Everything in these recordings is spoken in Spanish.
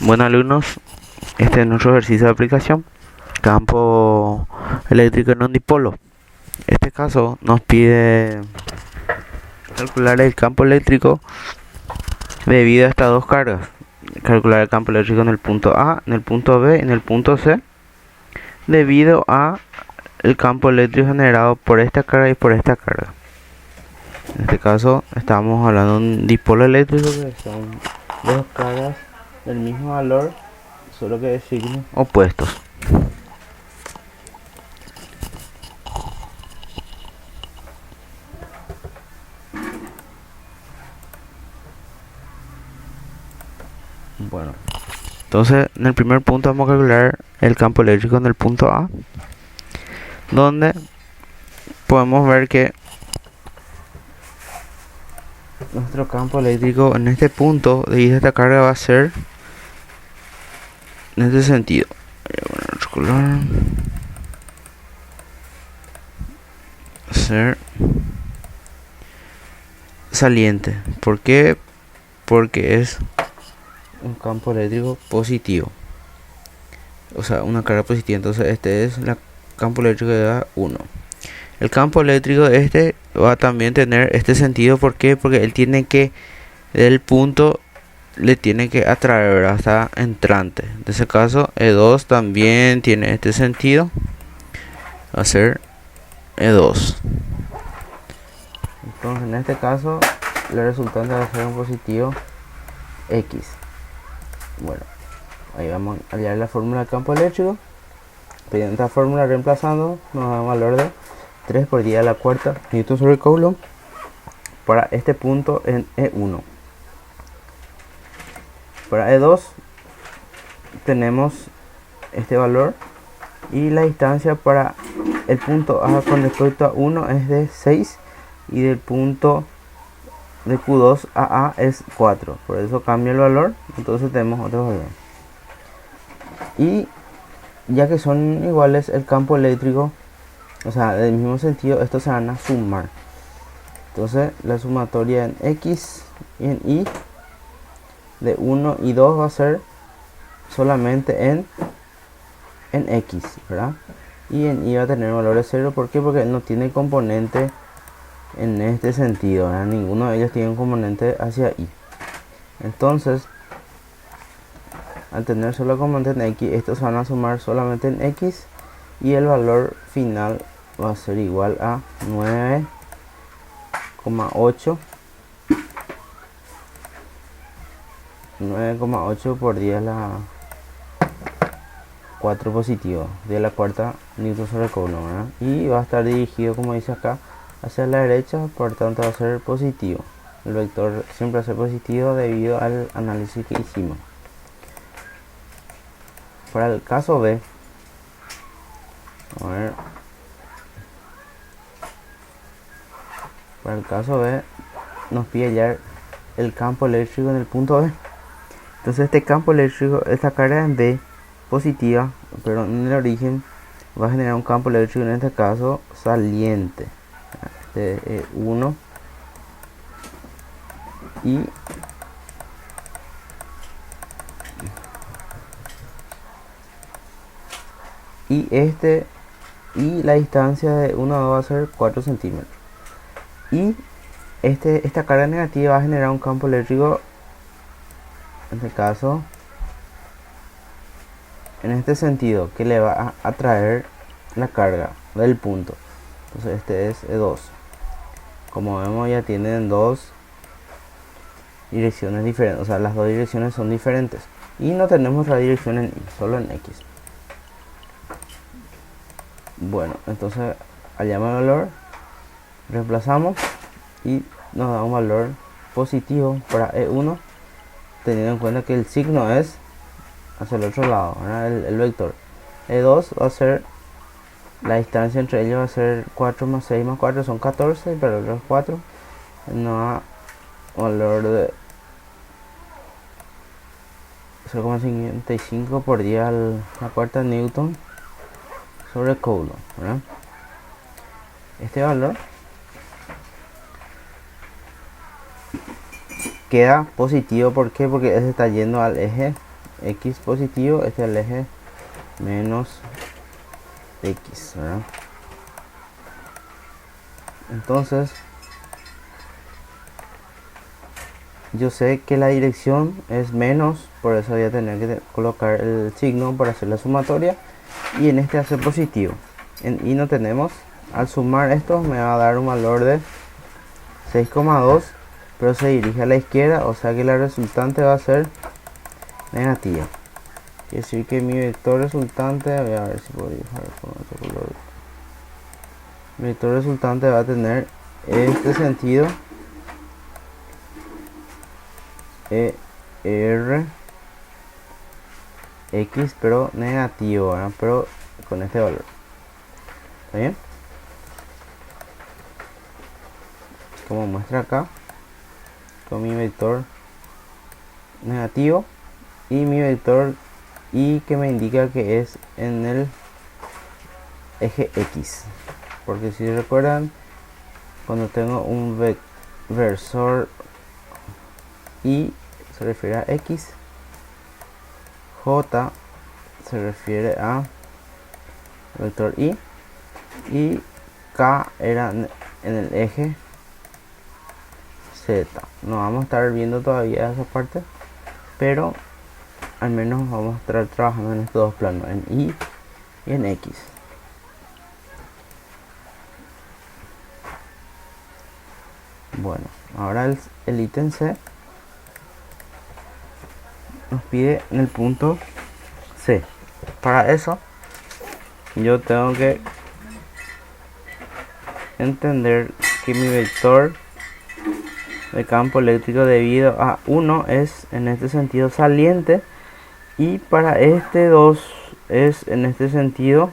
Bueno, alumnos, este es nuestro ejercicio de aplicación, campo eléctrico en un dipolo. En este caso nos pide calcular el campo eléctrico debido a estas dos cargas. Calcular el campo eléctrico en el punto A, en el punto B, en el punto C, debido a el campo eléctrico generado por esta carga y por esta carga. En este caso estamos hablando de un dipolo eléctrico que son dos cargas del mismo valor, solo que de signos opuestos. Bueno, entonces en el primer punto vamos a calcular el campo eléctrico en el punto A, donde podemos ver que nuestro campo eléctrico en este punto debido a esta carga va a ser en este sentido. Ser saliente. ¿Por qué? Porque es un campo eléctrico positivo, o sea, una carga positiva. Entonces este es el campo eléctrico de A1. El campo eléctrico de este va a también tener este sentido. ¿Por qué? Porque él tiene que, del punto, le tiene que atraer hasta entrante. En ese caso E2 también tiene este sentido, va a ser E2. Entonces en este caso el resultante va a ser un positivo X. Bueno, ahí vamos a hallar la fórmula del campo eléctrico. En esta fórmula, reemplazando, nos da un valor de 3 por 10 a la cuarta Newton sobre Coulomb para este punto en E1. Para E2 tenemos este valor, y la distancia para el punto A con respecto a 1 es de 6, y del punto de Q2 a A es 4, por eso cambia el valor. Entonces tenemos otro valor, y ya que son iguales el campo eléctrico, o sea, del mismo sentido, estos se van a sumar. Entonces la sumatoria en X y en Y de 1 y 2 va a ser solamente en X, ¿verdad? Y en Y va a tener valor de 0. ¿Por qué? Porque no tiene componente en este sentido, ¿verdad? Ninguno de ellos tiene un componente hacia Y. Entonces, al tener solo componente en X, estos van a sumar solamente en X, y el valor final va a ser igual a 9,8 por 10 a la 4 positivo de la cuarta Newton sobre Coulomb, ¿verdad? Y va a estar dirigido, como dice acá, hacia la derecha, por tanto va a ser positivo. El vector siempre va a ser positivo debido al análisis que hicimos. Para el caso B, a ver, para el caso B nos pide hallar el campo eléctrico en el punto B. Entonces este campo eléctrico, esta carga en B positiva, pero en el origen, va a generar un campo eléctrico, en este caso saliente, de 1, y la distancia de 1 a 2 va a ser 4 centímetros, y esta carga negativa va a generar un campo eléctrico, en este caso, en este sentido, que le va a atraer la carga del punto. Entonces este es E2. Como vemos, ya tienen dos direcciones diferentes, o sea, las dos direcciones son diferentes, y no tenemos la dirección en Y, solo en X. Bueno, entonces hallamos el valor, reemplazamos, y nos da un valor positivo para E1, teniendo en cuenta que el signo es hacia el otro lado, ¿verdad? El vector. E2 va a ser, la distancia entre ellos va a ser 4 más 6 más 4 son 14, pero el otro es 4. Nos da valor de 0,55 por 10 a la cuarta Newton sobre Coulomb, ¿verdad? Este valor queda positivo. ¿Por qué? Porque se está yendo al eje x positivo, este es el eje menos x, ¿verdad? Entonces yo sé que la dirección es menos, por eso voy a tener que colocar el signo para hacer la sumatoria, y en este hace positivo. En y no tenemos, al sumar esto me va a dar un valor de 6,2, pero se dirige a la izquierda, o sea que la resultante va a ser negativa. Quiere decir que mi vector resultante, voy a ver si puedo dibujar con otro color. Mi vector resultante va a tener este sentido, r x, pero negativo, ¿verdad? Pero con este valor. ¿Está bien? Como muestra acá, con mi vector negativo y mi vector y que me indica que es en el eje x, porque si recuerdan, cuando tengo un versor y se refiere a x, j se refiere a vector y k era en el eje z. No vamos a estar viendo todavía esa parte, pero al menos vamos a estar trabajando en estos dos planos, en y en x. Bueno, ahora el ítem C nos pide en el punto C. Para eso yo tengo que entender que mi vector de campo eléctrico debido a 1 es en este sentido saliente, y para este 2 es en este sentido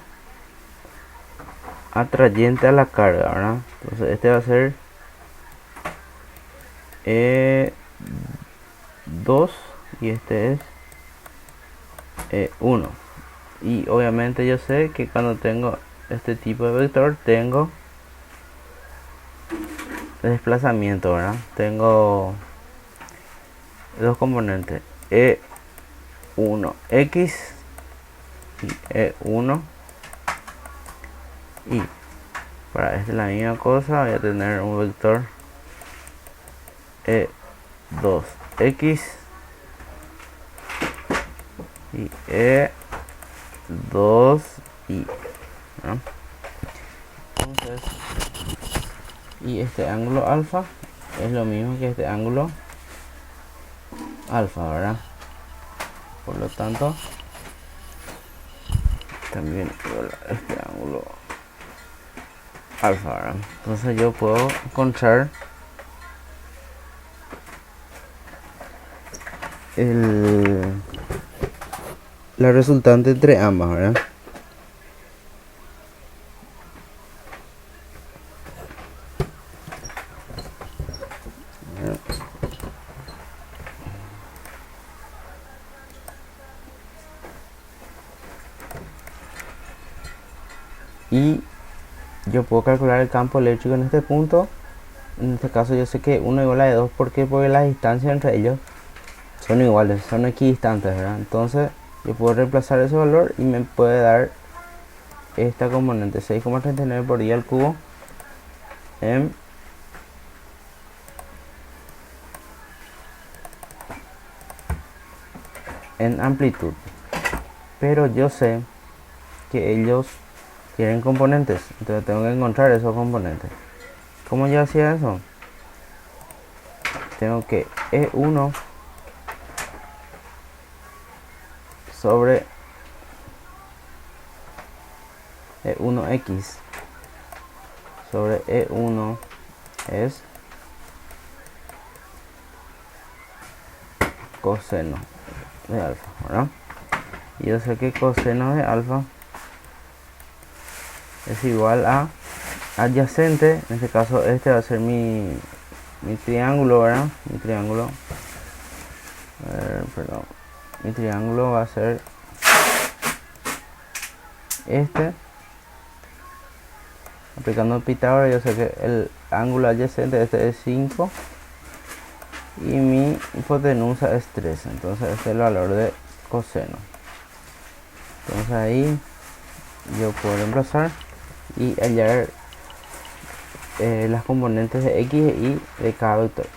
atrayente a la carga, ¿verdad? Entonces este va a ser 2 y este es 1. Y obviamente yo sé que cuando tengo este tipo de vector tengo desplazamiento, ¿verdad? Tengo dos componentes, E1x y E1 y para esta la misma cosa voy a tener un vector E2x y E2y, ¿no? Entonces, y este ángulo alfa es lo mismo que este ángulo alfa, ¿verdad? Por lo tanto, también este ángulo alfa, ¿verdad? Entonces yo puedo encontrar la resultante entre ambas, ¿verdad? Y yo puedo calcular el campo eléctrico en este punto. En este caso yo sé que 1 igual a 2. ¿Por qué? Porque las distancias entre ellos son iguales, son equidistantes, ¿verdad? Entonces yo puedo reemplazar ese valor y me puede dar esta componente 6,39 por día al cubo en amplitud. Pero yo sé que ellos tienen componentes, entonces tengo que encontrar esos componentes. ¿Cómo yo hacía eso? Tengo que E1 sobre E1x sobre E1 es coseno de alfa, ¿verdad? Y yo sé que coseno de alfa es igual a adyacente, en este caso este va a ser mi triángulo, ¿verdad? Mi triángulo, perdón, mi triángulo va a ser este. Aplicando Pitágoras yo sé que el ángulo adyacente este es 5 y mi hipotenusa es 3, entonces este es el valor de coseno. Entonces ahí yo puedo reemplazar y hallar las componentes de x y de cada vector.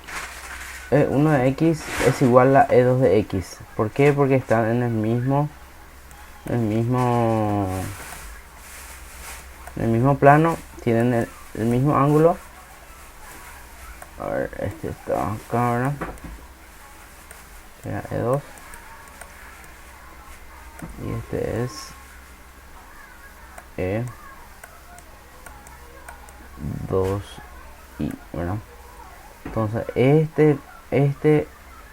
E1 de x es igual a E2 de x. ¿Por qué? Porque están en el mismo plano, tienen el mismo ángulo. A ver, este está acá, ¿verdad? Era E2 y este es E2i, ¿verdad? Entonces este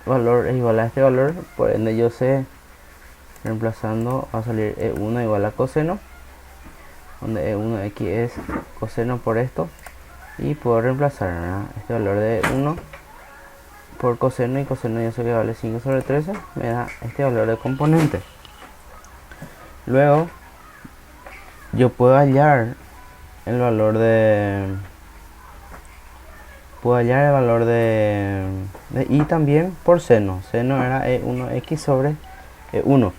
valor es igual a este valor, por ende yo sé, reemplazando va a salir E1 igual a coseno, donde E1 de x es coseno por esto, y puedo reemplazar, ¿verdad?, este valor de 1 por coseno, y coseno yo sé que vale 5 sobre 13, me da este valor de componente. Luego yo puedo hallar el valor de y también por seno. Seno era E1x sobre E1,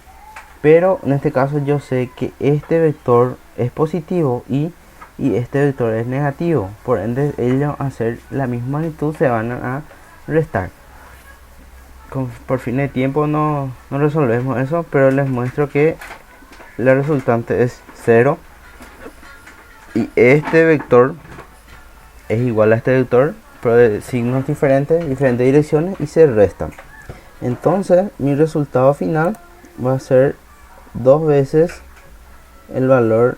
pero en este caso yo sé que este vector es positivo y este vector es negativo, por ende ellos al hacer la misma magnitud se van a restar. Por fin de tiempo no resolvemos eso, pero les muestro que la resultante es 0 y este vector es igual a este vector, pero de signos diferentes direcciones, y se restan. Entonces mi resultado final va a ser 2 veces el valor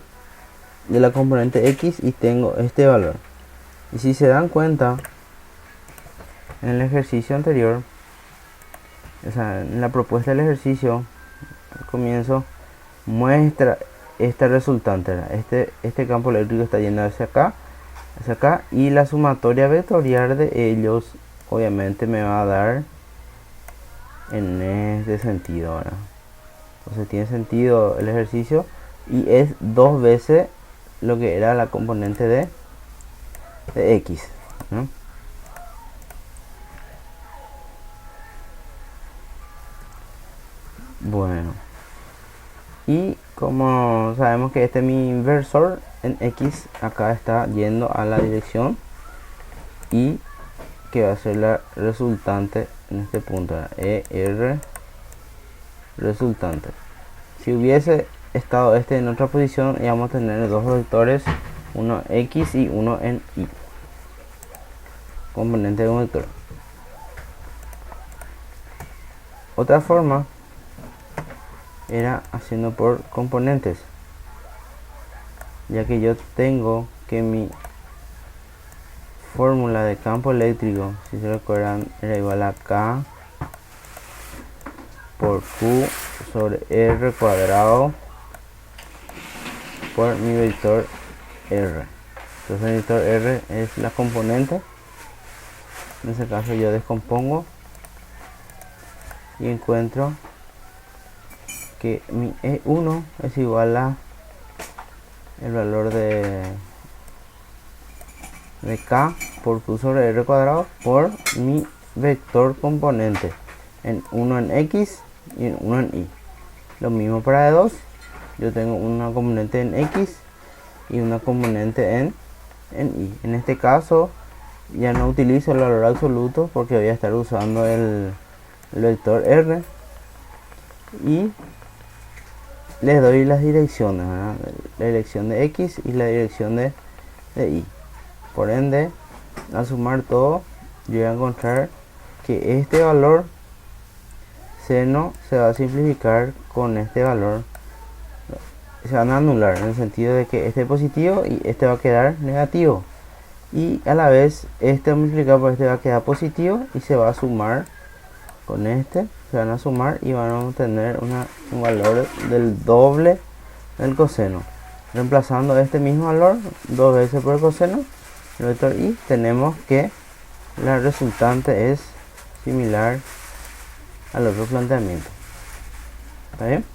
de la componente x, y tengo este valor. Y si se dan cuenta, en el ejercicio anterior, o sea, en la propuesta del ejercicio al comienzo muestra esta resultante, este campo eléctrico está yendo hacia acá, y la sumatoria vectorial de ellos obviamente me va a dar en este sentido, ¿verdad? Entonces tiene sentido el ejercicio, y es 2 veces lo que era la componente de x, ¿no? Bueno, y como sabemos que este es mi inversor en x, acá está yendo a la dirección y que va a ser la resultante en este punto, ER resultante. Si hubiese estado este en otra posición, íbamos a tener dos vectores, uno x y uno en y, componente de un vector. Otra forma era haciendo por componentes, ya que yo tengo que mi fórmula de campo eléctrico, si se recuerdan, era igual a K por Q sobre R cuadrado por mi vector R. Entonces el vector R es la componente. En este caso yo descompongo y encuentro que mi E1 es igual a el valor de K por Q sobre R cuadrado por mi vector componente, en uno en X y en uno en Y. Lo mismo para E2, yo tengo una componente en X y una componente en Y. En este caso ya no utilizo el valor absoluto porque voy a estar usando el vector R, y les doy las direcciones, ¿verdad? La dirección de X y la dirección de Y. Por ende, al sumar todo, yo voy a encontrar que este valor seno se va a simplificar con este valor, se van a anular en el sentido de que este es positivo y este va a quedar negativo, y a la vez este multiplicado por este va a quedar positivo y se va a sumar con este, se van a sumar y van a obtener un valor del doble del coseno. Reemplazando este mismo valor 2 veces por el coseno el vector y, tenemos que la resultante es similar al otro planteamiento. ¿Está bien?